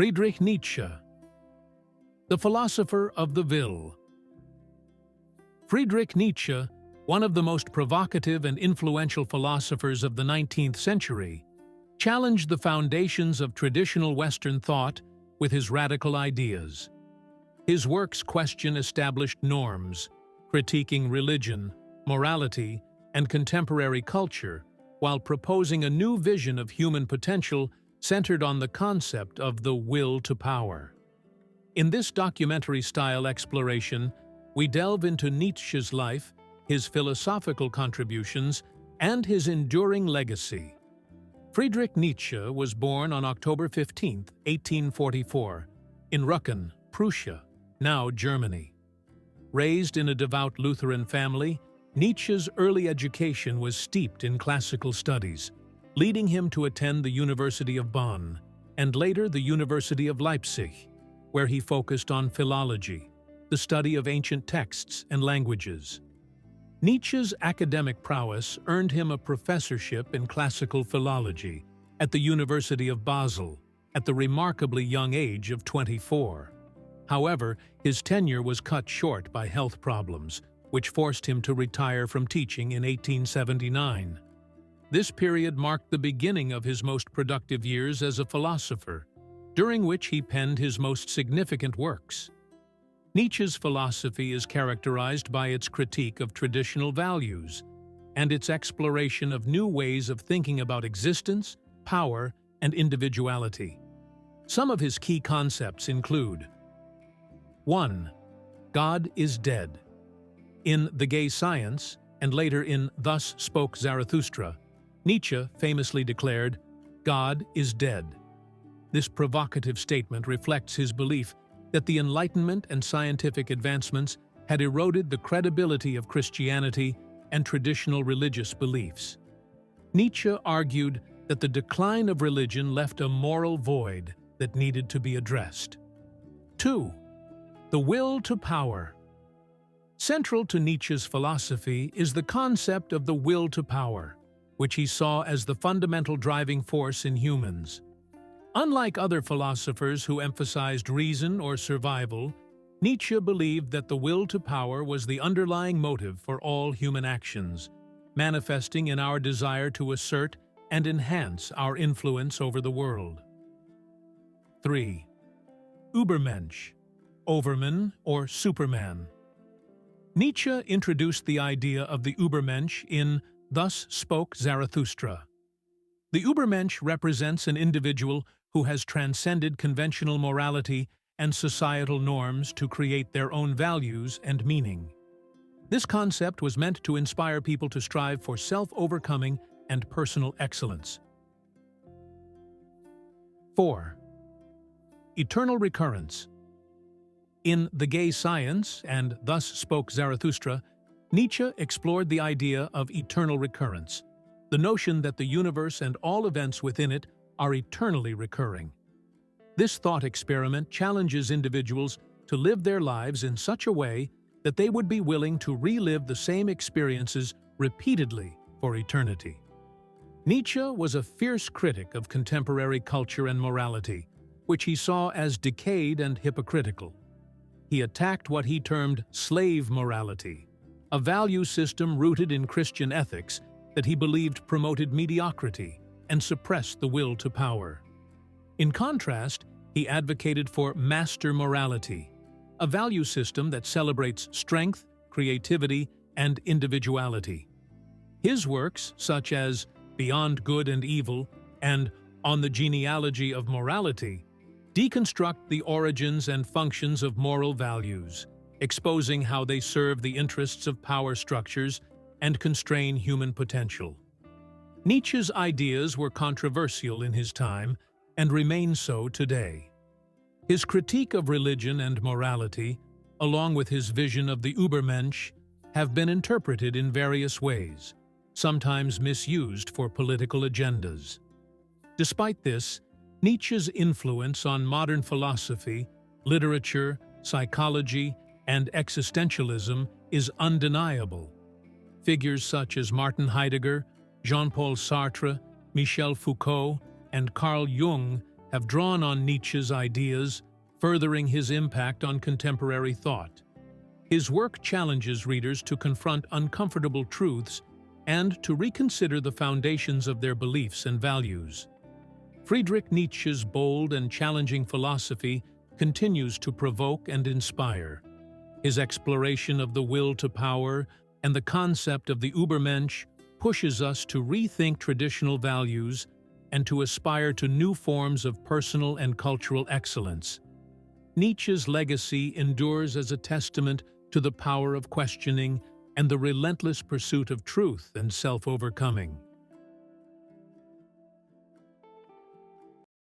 Friedrich Nietzsche, the philosopher of the will. Friedrich Nietzsche, one of the most provocative and influential philosophers of the 19th century, challenged the foundations of traditional Western thought with his radical ideas. His works question established norms, critiquing religion, morality, and contemporary culture, while proposing a new vision of human potential centered on the concept of the will to power. In this documentary-style exploration, we delve into Nietzsche's life, his philosophical contributions, and his enduring legacy. Friedrich Nietzsche was born on October 15, 1844, in Rücken, Prussia, now Germany. Raised in a devout Lutheran family, Nietzsche's early education was steeped in classical studies, leading him to attend the University of Bonn and later the University of Leipzig, where he focused on philology, the study of ancient texts and languages. Nietzsche's academic prowess earned him a professorship in classical philology at the University of Basel at the remarkably young age of 24. However, his tenure was cut short by health problems, which forced him to retire from teaching in 1879. This period marked the beginning of his most productive years as a philosopher, during which he penned his most significant works. Nietzsche's philosophy is characterized by its critique of traditional values and its exploration of new ways of thinking about existence, power, and individuality. Some of his key concepts include: 1. God is dead. In The Gay Science, and later in Thus Spoke Zarathustra, Nietzsche famously declared, "God is dead." This provocative statement reflects his belief that the Enlightenment and scientific advancements had eroded the credibility of Christianity and traditional religious beliefs. Nietzsche argued that the decline of religion left a moral void that needed to be addressed. 2. The will to power. Central to Nietzsche's philosophy is the concept of the will to power, which he saw as the fundamental driving force in humans. Unlike other philosophers who emphasized reason or survival, Nietzsche believed that the will to power was the underlying motive for all human actions, manifesting in our desire to assert and enhance our influence over the world. 3. Übermensch, Overman or Superman. Nietzsche introduced the idea of the Übermensch in Thus Spoke Zarathustra. The Übermensch represents an individual who has transcended conventional morality and societal norms to create their own values and meaning. This concept was meant to inspire people to strive for self-overcoming and personal excellence. 4. Eternal recurrence. In The Gay Science and Thus Spoke Zarathustra, Nietzsche explored the idea of eternal recurrence, the notion that the universe and all events within it are eternally recurring. This thought experiment challenges individuals to live their lives in such a way that they would be willing to relive the same experiences repeatedly for eternity. Nietzsche was a fierce critic of contemporary culture and morality, which he saw as decayed and hypocritical. He attacked what he termed slave morality, a value system rooted in Christian ethics that he believed promoted mediocrity and suppressed the will to power. In contrast, he advocated for master morality, a value system that celebrates strength, creativity, and individuality. His works, such as Beyond Good and Evil and On the Genealogy of Morality, deconstruct the origins and functions of moral values, exposing how they serve the interests of power structures and constrain human potential. Nietzsche's ideas were controversial in his time and remain so today. His critique of religion and morality, along with his vision of the Übermensch, have been interpreted in various ways, sometimes misused for political agendas. Despite this, Nietzsche's influence on modern philosophy, literature, psychology, and existentialism is undeniable. Figures such as Martin Heidegger, Jean-Paul Sartre, Michel Foucault, and Carl Jung have drawn on Nietzsche's ideas, furthering his impact on contemporary thought. His work challenges readers to confront uncomfortable truths and to reconsider the foundations of their beliefs and values. Friedrich Nietzsche's bold and challenging philosophy continues to provoke and inspire. His exploration of the will to power and the concept of the Übermensch pushes us to rethink traditional values and to aspire to new forms of personal and cultural excellence. Nietzsche's legacy endures as a testament to the power of questioning and the relentless pursuit of truth and self-overcoming.